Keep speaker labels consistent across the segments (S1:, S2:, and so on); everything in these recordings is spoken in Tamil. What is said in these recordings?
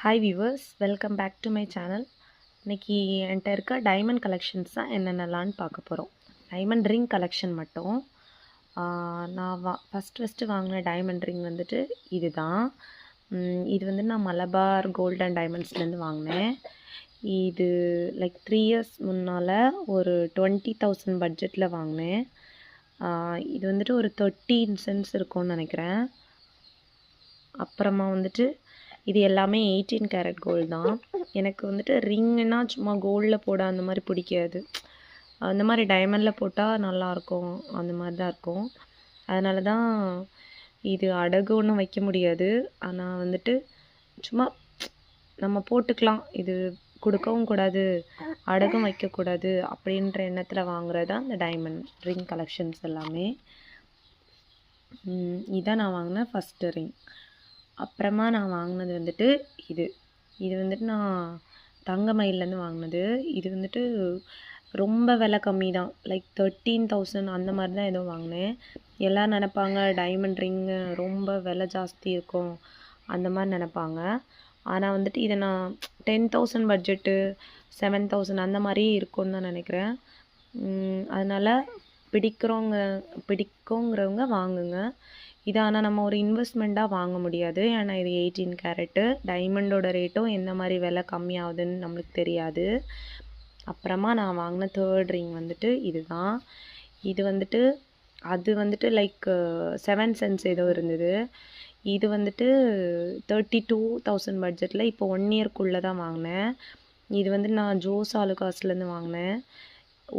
S1: Hi viewers, welcome back to my channel. இன்றைக்கி என்கிட்ட இருக்க டைமண்ட் கலெக்ஷன்ஸ் தான் என்னென்னலான்னு பார்க்க போகிறோம். டைமண்ட் ரிங் கலெக்ஷன் மட்டும். நான் ஃபஸ்ட்டு வாங்கின டைமண்ட் ரிங் வந்துட்டு இது தான். இது வந்து நான் மலபார் கோல்ட் அண்ட் டைமண்ட்ஸ்லேருந்து வாங்கினேன். இது லைக் 3 இயர்ஸ் முன்னால் ஒரு 20,000 பட்ஜெட்டில் வாங்கினேன். இது வந்துட்டு ஒரு 13 சென்ட்ஸ் இருக்கும்னு நினைக்கிறேன். அப்புறமா வந்துட்டு இது எல்லாமே 18 கேரட் கோல்டு தான். எனக்கு வந்துட்டு ரிங்குன்னா சும்மா கோல்டில் போட அந்த மாதிரி பிடிக்காது. அந்த மாதிரி டைமண்டில் போட்டால் நல்லாயிருக்கும், அந்த மாதிரி தான் இருக்கும். அதனால தான் இது அடகு ஒன்றும் வைக்க முடியாது. ஆனால் வந்துட்டு சும்மா நம்ம போட்டுக்கலாம், இது கொடுக்கவும் கூடாது, அடகும் வைக்கக்கூடாது அப்படின்ற எண்ணத்தில் வாங்குறது தான் இந்த டைமண்ட் ரிங் கலெக்ஷன்ஸ் எல்லாமே. இதான் நான் வாங்கின ஃபஸ்ட்டு ரிங். அப்புறமா நான் வாங்கினது வந்துட்டு இது வந்துட்டு நான் தங்கமயிலேருந்து வாங்கினது. இது வந்துட்டு ரொம்ப விலை கம்மி தான், லைக் 13,000 அந்த மாதிரி தான் ஏதோ வாங்கினேன். எல்லோரும் நினப்பாங்க டைமண்ட் ரிங்கு ரொம்ப விலை ஜாஸ்தி இருக்கும் அந்த மாதிரி நினப்பாங்க. ஆனால் வந்துட்டு இதை நான் 10,000 பட்ஜெட்டு 7,000 அந்த மாதிரி இருக்கும்னு தான் நினைக்கிறேன். அதனால் பிடிக்குங்கிறவங்க வாங்குங்க. இது ஆனால் நம்ம ஒரு இன்வெஸ்ட்மெண்ட்டாக வாங்க முடியாது. ஏன்னா இது 18 கேரட்டு. டைமண்டோட ரேட்டும் எந்த மாதிரி விலை கம்மியாகுதுன்னு நம்மளுக்கு தெரியாது. அப்புறமா நான் வாங்கின தேர்ட் ரிங் வந்துட்டு இது தான். இது வந்துட்டு அது வந்துட்டு லைக் 7 சென்ட்ஸ் ஏதோ இருந்தது. இது வந்துட்டு 32,000 பட்ஜெட்டில் இப்போ 1 இயர்க்குள்ளே தான் வாங்கினேன். இது வந்து நான் ஜோஸ் ஆலுகாஸ்லேருந்து வாங்கினேன்.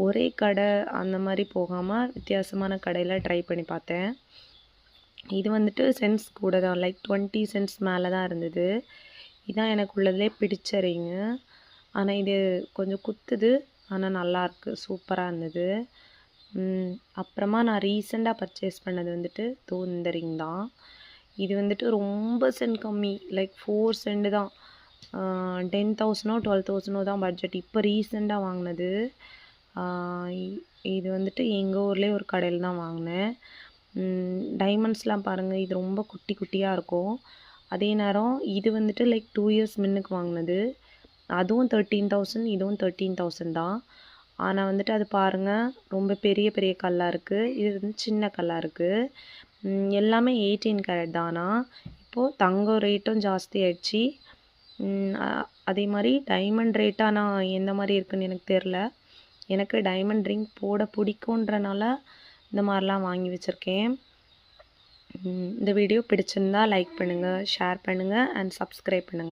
S1: ஒரே கடை அந்த மாதிரி போகாமல் வித்தியாசமான கடையில் ட்ரை பண்ணி பார்த்தேன். இது வந்துட்டு சென்ட்ஸ் கூட தான், லைக் 20 சென்ட்ஸ் மேலே தான் இருந்தது. இதுதான் எனக்கு உள்ளதுலே பிடிச்ச ரிங்கு. ஆனால் இது கொஞ்சம் குத்துது, ஆனால் நல்லாயிருக்கு, சூப்பராக இருந்தது. அப்புறமா நான் ரீசெண்டாக பர்ச்சேஸ் பண்ணது வந்துட்டு இந்த ரிங் தான். இது வந்துட்டு ரொம்ப சென்ட் கம்மி, லைக் 4 சென்ட் தான். 10,000 12,000 தான் பட்ஜெட். இப்போ ரீசெண்டாக வாங்கினது. இது வந்துட்டு எங்கள் ஊர்லேயே ஒரு கடையில் தான் வாங்கினேன். டைமண்ட்ஸ்லாம் பாருங்கள், இது ரொம்ப குட்டி குட்டியாக இருக்கும். அதே நேரம் இது வந்துட்டு லைக் 2 இயர்ஸ் முன்னுக்கு வாங்கினது. அதுவும் 13,000, இதுவும் 13,000 தான். ஆனால் வந்துட்டு அது பாருங்கள், ரொம்ப பெரிய பெரிய கல்லாக இருக்குது. இது வந்து சின்ன கல்லாக இருக்குது. எல்லாமே 18 கேரட் தானா. இப்போது தங்கம் ரேட்டும் ஜாஸ்தி ஆயிடுச்சு. அதே மாதிரி டைமண்ட் ரேட்டாக நான் எந்த மாதிரி இருக்குதுன்னு எனக்கு தெரில. எனக்கு டைமண்ட் ரிங் போட பிடிக்குன்றனால இந்த மாதிரிலாம் வாங்கி வச்சுருக்கேன். இந்த வீடியோ பிடிச்சிருந்தா லைக் பண்ணுங்கள், ஷேர் பண்ணுங்கள் அண்ட் சப்ஸ்கிரைப் பண்ணுங்கள்.